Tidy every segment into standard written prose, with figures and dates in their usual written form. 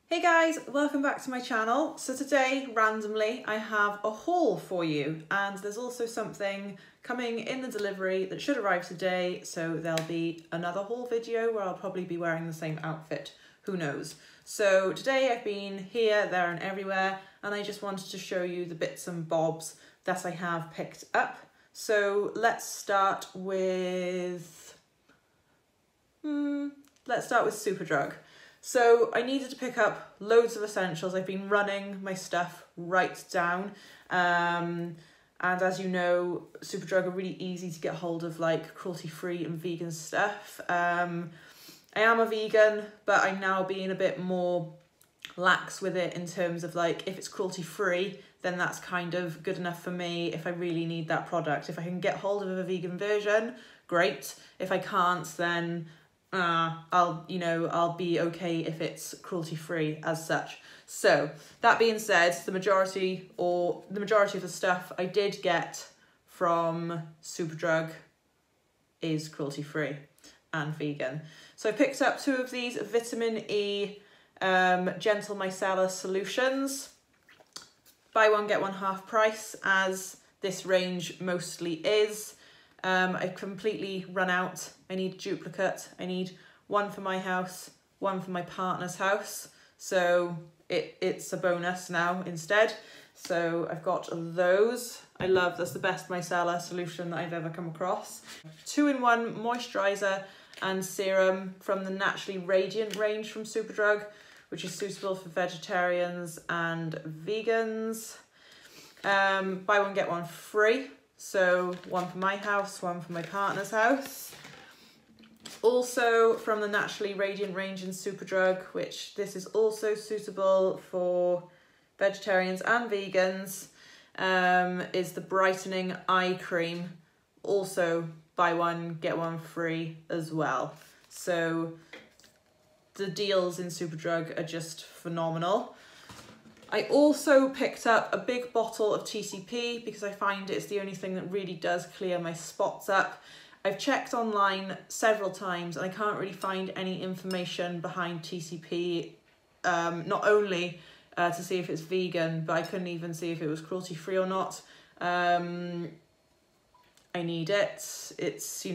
Hey guys, welcome back to my channel. So today, randomly, I have a haul for you, and there's also something coming in the delivery that should arrive today, so there'll be another haul video where I'll probably be wearing the same outfit, who knows. So today I've been here, there and everywhere, and I just wanted to show you the bits and bobs that I have picked up. So let's start with Superdrug. So I needed to pick up loads of essentials. I've been running my stuff right down. And as you know, Superdrug are really easy to get hold of, like cruelty-free and vegan stuff. I am a vegan, but I'm now being a bit more lax with it in terms of like, if it's cruelty-free, then that's kind of good enough for me if I really need that product. If I can get hold of a vegan version, great. If I can't, then I'll be okay if it's cruelty-free as such. So that being said, the majority of the stuff I did get from Superdrug is cruelty-free and vegan. So I picked up 2 of these vitamin E gentle micellar solutions. Buy one, get one half price, as this range mostly is. I've completely run out. I need a duplicate. I need one for my house, one for my partner's house. So it's a bonus now instead. So I've got those. That's the best micellar solution that I've ever come across. 2-in-1 moisturiser and serum from the Naturally Radiant range from Superdrug, which is suitable for vegetarians and vegans. Buy one, get one free. So one for my house, one for my partner's house. Also from the Naturally Radiant range in Superdrug, which this is also suitable for vegetarians and vegans, is the brightening eye cream. Also buy one, get one free as well. So the deals in Superdrug are just phenomenal. I also picked up a big bottle of TCP because I find it's the only thing that really does clear my spots up. I've checked online several times and I can't really find any information behind TCP, not only to see if it's vegan, but I couldn't even see if it was cruelty-free or not. I need it. It's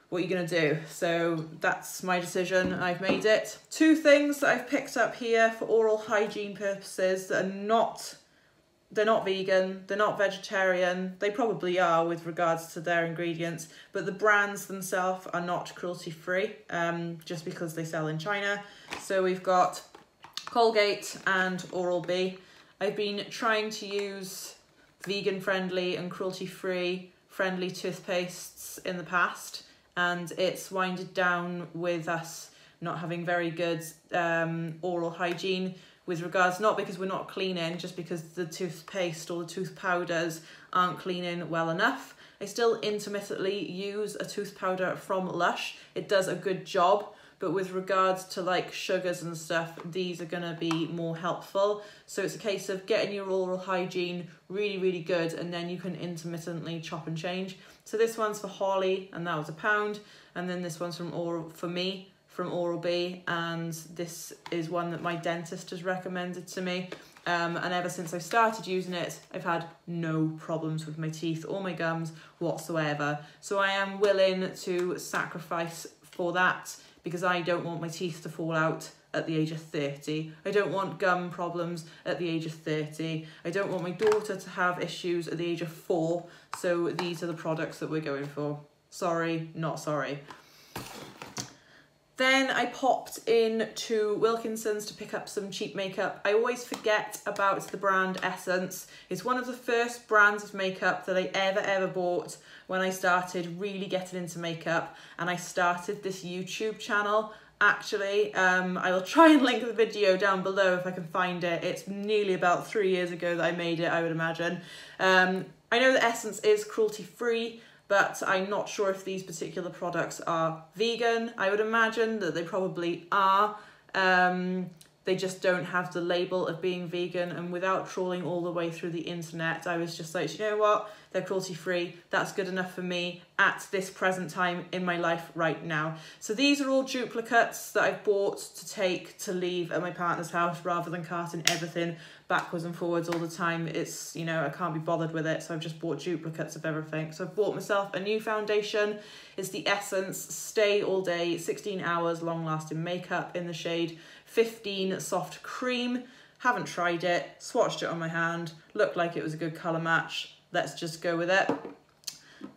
what are you gonna do? So that's my decision. I've made it. 2 things that I've picked up here for oral hygiene purposes that are they're not vegan, they're not vegetarian. They probably are with regards to their ingredients, but the brands themselves are not cruelty-free, just because they sell in China. So we've got Colgate and Oral-B. I've been trying to use vegan-friendly and cruelty-free friendly toothpastes in the past, and it's winded down with us not having very good oral hygiene with regards, not because we're not cleaning, just because the toothpaste or the tooth powders aren't cleaning well enough. I still intermittently use a tooth powder from Lush. It does a good job, but with regards to like sugars and stuff, these are gonna be more helpful. So it's a case of getting your oral hygiene really, really good, and then you can intermittently chop and change. So this one's for Holly, and that was £1. And then this one's from Oral-B, and this is one that my dentist has recommended to me. And ever since I've started using it, I've had no problems with my teeth or my gums whatsoever. So I am willing to sacrifice for that, because I don't want my teeth to fall out at the age of 30. I don't want gum problems at the age of 30. I don't want my daughter to have issues at the age of 4. So these are the products that we're going for. Sorry, not sorry. Then I popped in to Wilkinson's to pick up some cheap makeup. I always forget about the brand Essence. It's one of the first brands of makeup that I ever bought when I started really getting into makeup, and I started this YouTube channel. Actually, I will try and link the video down below if I can find it. It's nearly about 3 years ago that I made it, I would imagine. I know that Essence is cruelty-free, but I'm not sure if these particular products are vegan. I would imagine that they probably are. They just don't have the label of being vegan, and without trawling all the way through the internet, I was just like, you know what? they're cruelty free. That's good enough for me at this present time in my life right now. So these are all duplicates that I've bought to take to leave at my partner's house rather than carting everything backwards and forwards all the time. It's, you know, I can't be bothered with it, so I've just bought duplicates of everything. So I've bought myself a new foundation. It's the Essence Stay All Day 16 Hours Long Lasting Makeup in the shade 15 Soft Cream. Haven't tried it, swatched it on my hand, looked like it was a good colour match. Let's just go with it.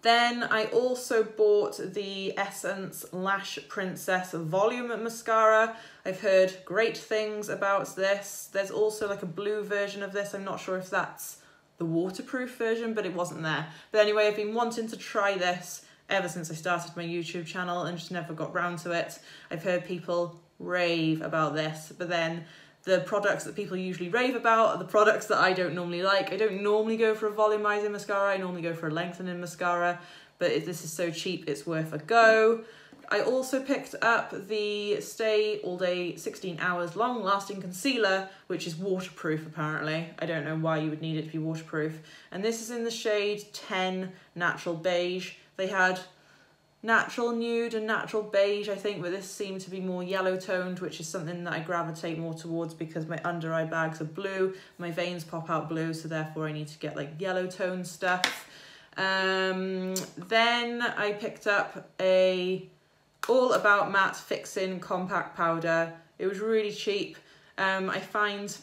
Then I also bought the Essence Lash Princess Volume Mascara. I've heard great things about this. There's also like a blue version of this. I'm not sure if that's the waterproof version, but it wasn't there. But anyway, I've been wanting to try this ever since I started my YouTube channel and just never got round to it. I've heard people rave about this, but then the products that people usually rave about are the products that I don't normally like. I don't normally go for a volumizing mascara. I normally go for a lengthening mascara, but this is so cheap, it's worth a go. I also picked up the Stay All Day 16 Hours Long Lasting Concealer, which is waterproof apparently. I don't know why you would need it to be waterproof. And this is in the shade 10 Natural Beige. They had natural nude and natural beige, I think, but this seemed to be more yellow toned, which is something that I gravitate more towards because my under eye bags are blue, my veins pop out blue, so therefore I need to get like yellow toned stuff. Then I picked up a All About Matte Fixing Compact Powder. It was really cheap. I find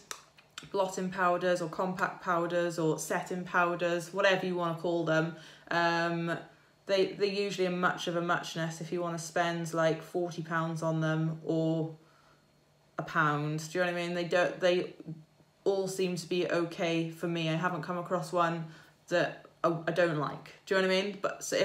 blotting powders or compact powders or setting powders, whatever you want to call them, They usually are much of a muchness if you want to spend like £40 on them or £1. Do you know what I mean? They all seem to be okay for me. I haven't come across one that I don't like. Do you know what I mean? But so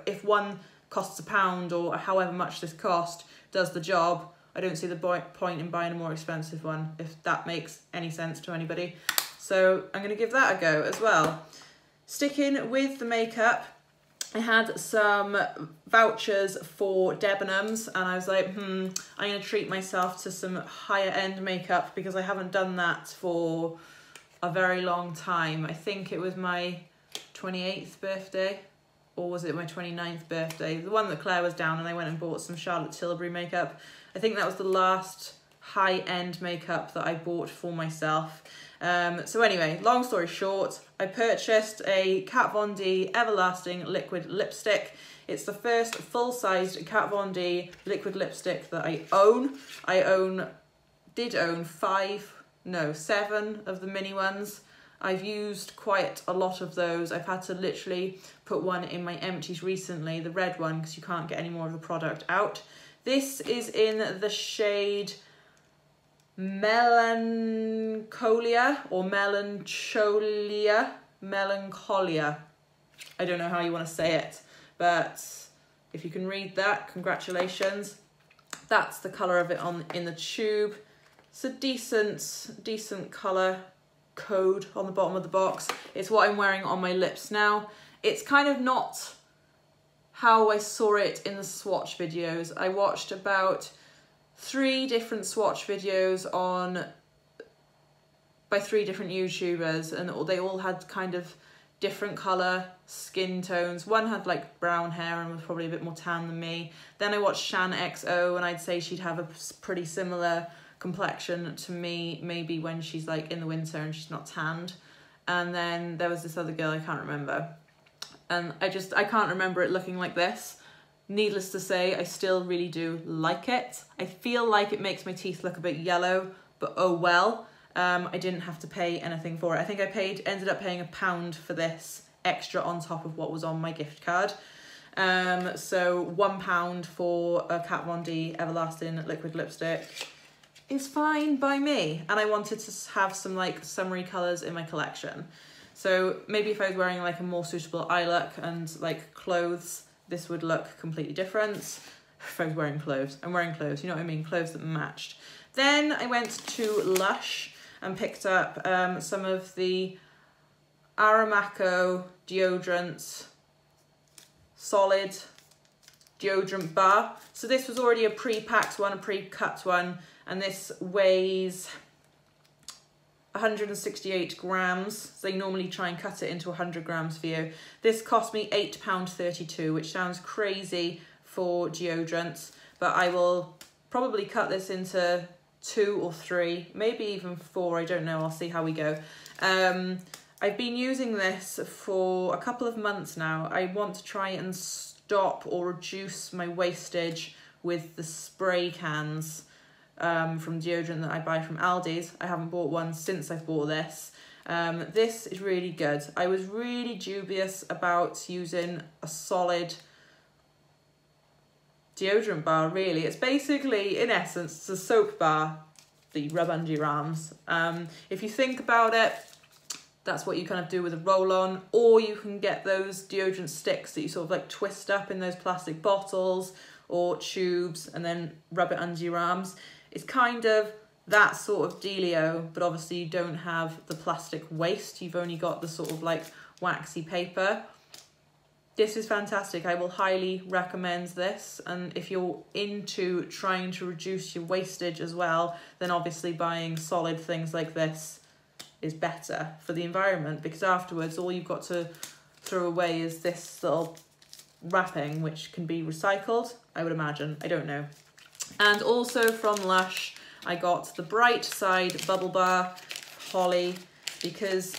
if one costs £1 or however much this cost does the job, I don't see the point in buying a more expensive one, if that makes any sense to anybody. So I'm going to give that a go as well. Sticking with the makeup, I had some vouchers for Debenhams and I was like, I'm going to treat myself to some higher end makeup because I haven't done that for a very long time. I think it was my 28th birthday, or was it my 29th birthday? The one that Claire was down and I went and bought some Charlotte Tilbury makeup. I think that was the last high end makeup that I bought for myself. So anyway, long story short, I purchased a Kat Von D Everlasting Liquid Lipstick. It's the first full-sized Kat Von D liquid lipstick that I own. Did own 7 of the mini ones. I've used quite a lot of those. I've had to literally put one in my empties recently, the red one, because you can't get any more of the product out. This is in the shade Melancholia or Melancholia. I don't know how you want to say it, but if you can read that, congratulations. That's the colour of it in the tube. It's a decent colour code on the bottom of the box. It's what I'm wearing on my lips now. It's kind of not how I saw it in the swatch videos. I watched about 3 different swatch videos by 3 different YouTubers, and they all had kind of different colour skin tones. One had like brown hair and was probably a bit more tan than me. Then I watched Shan XO and I'd say she'd have a pretty similar complexion to me, maybe when she's like in the winter and she's not tanned. And then there was this other girl, I can't remember. And I can't remember it looking like this. Needless to say, I still really do like it. I feel like it makes my teeth look a bit yellow, but oh well. I didn't have to pay anything for it. I think I ended up paying £1 for this extra on top of what was on my gift card. So £1 for a Kat Von D Everlasting Liquid Lipstick is fine by me. And I wanted to have some like summery colours in my collection. So maybe if I was wearing like a more suitable eye look and like clothes, this would look completely different. If I was wearing clothes, I'm wearing clothes, you know what I mean? Clothes that matched. Then I went to Lush and picked up some of the Aramco deodorant, solid deodorant bar. So this was already a pre-packed one, a pre-cut one, and this weighs 168 grams. So they normally try and cut it into 100 grams for you. This cost me £8.32, which sounds crazy for deodorants, but I will probably cut this into 2 or 3, maybe even 4, I don't know, I'll see how we go. I've been using this for a couple of months now. I want to try and stop or reduce my wastage with the spray cans from deodorant that I buy from Aldi's. I haven't bought one since I've bought this. This is really good. I was really dubious about using a solid deodorant bar, really. It's basically, in essence, it's a soap bar that you rub under your arms. If you think about it, that's what you kind of do with a roll-on, or you can get those deodorant sticks that you sort of like twist up in those plastic bottles or tubes and then rub it under your arms. It's kind of that sort of dealio, but obviously you don't have the plastic waste. You've only got the sort of like waxy paper. This is fantastic. I will highly recommend this. And if you're into trying to reduce your wastage as well, then obviously buying solid things like this is better for the environment, because afterwards all you've got to throw away is this little wrapping, which can be recycled, I would imagine. I don't know. And also from Lush, I got the Bright Side Bubble Bar Holly, because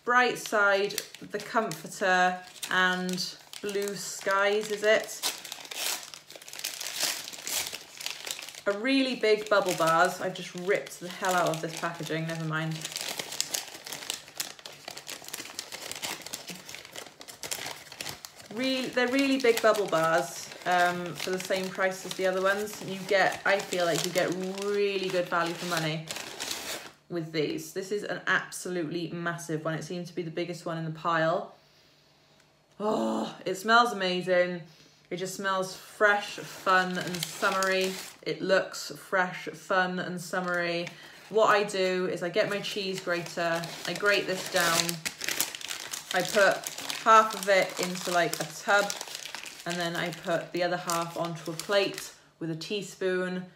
Bright Side, the Comforter, and Blue Skies, is it? Are really big bubble bars. I've just ripped the hell out of this packaging, never mind. They're really big bubble bars for the same price as the other ones. You get, I feel like you get really good value for money with these. This is an absolutely massive one. It seems to be the biggest one in the pile. Oh, it smells amazing. It just smells fresh, fun and summery. It looks fresh, fun and summery. What I do is I get my cheese grater, I grate this down, I put half of it into like a tub, and then I put the other half onto a plate with a teaspoon,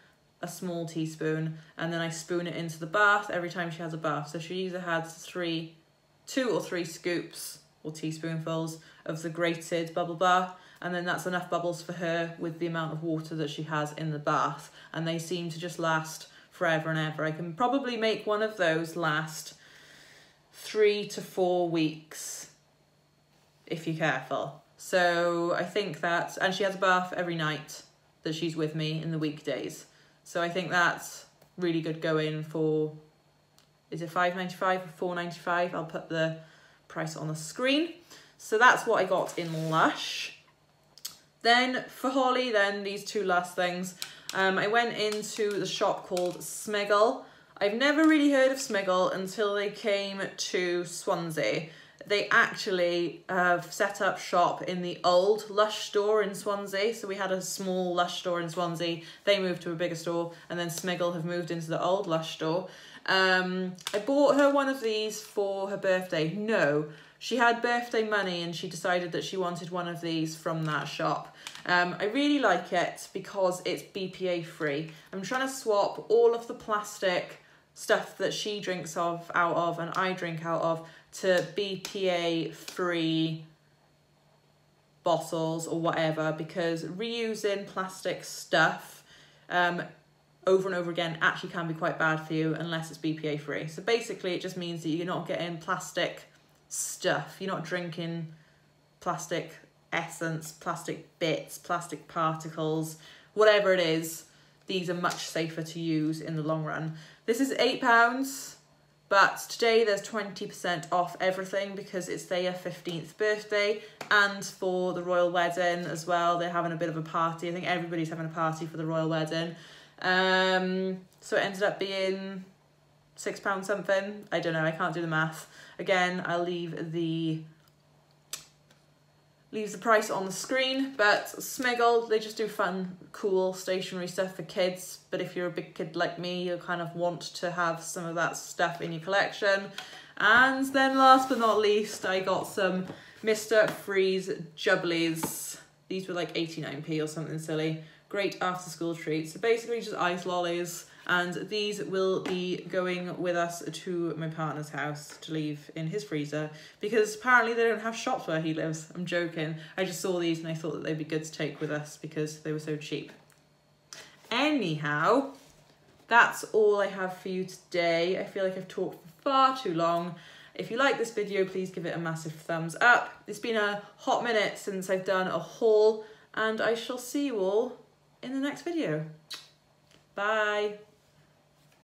a small teaspoon, and then I spoon it into the bath every time she has a bath. So she either has 2 or 3 scoops or teaspoonfuls of the grated bubble bar, and then that's enough bubbles for her with the amount of water that she has in the bath, and they seem to just last forever and ever. I can probably make one of those last 3 to 4 weeks if you're careful. So I think that, and she has a bath every night that she's with me in the weekdays. So I think that's really good going for, is it £5.95 or £4.95? I'll put the price on the screen. So that's what I got in Lush. Then for Holly, then these 2 last things. I went into the shop called Smiggle. I've never really heard of Smiggle until they came to Swansea. They actually have set up shop in the old Lush store in Swansea. So we had a small Lush store in Swansea. They moved to a bigger store, and then Smiggle have moved into the old Lush store. I bought her one of these for her birthday. No, she had birthday money and she decided that she wanted one of these from that shop. I really like it because it's BPA free. I'm trying to swap all of the plastic stuff that she drinks out of and I drink out of to BPA free bottles or whatever, because reusing plastic stuff over and over again actually can be quite bad for you unless it's BPA free. So basically it just means that you're not getting plastic stuff. You're not drinking plastic essence, plastic bits, plastic particles, whatever it is. These are much safer to use in the long run. This is £8, but today there's 20% off everything because it's their 15th birthday, and for the royal wedding as well. They're having a bit of a party. I think everybody's having a party for the royal wedding. So it ended up being £6 something. I don't know, I can't do the math. Again, I'll leave the price on the screen, but Smiggle, they just do fun, cool stationery stuff for kids. But if you're a big kid like me, you'll kind of want to have some of that stuff in your collection. And then last but not least, I got some Mr. Freeze Jubblies. These were like 89p or something silly. Great after school treats. So basically just ice lollies. and these will be going with us to my partner's house to leave in his freezer, because apparently they don't have shops where he lives. I'm joking. I just saw these and I thought that they'd be good to take with us because they were so cheap. Anyhow, that's all I have for you today. I feel like I've talked for far too long. If you like this video, please give it a massive thumbs up. It's been a hot minute since I've done a haul, and I shall see you all in the next video. Bye.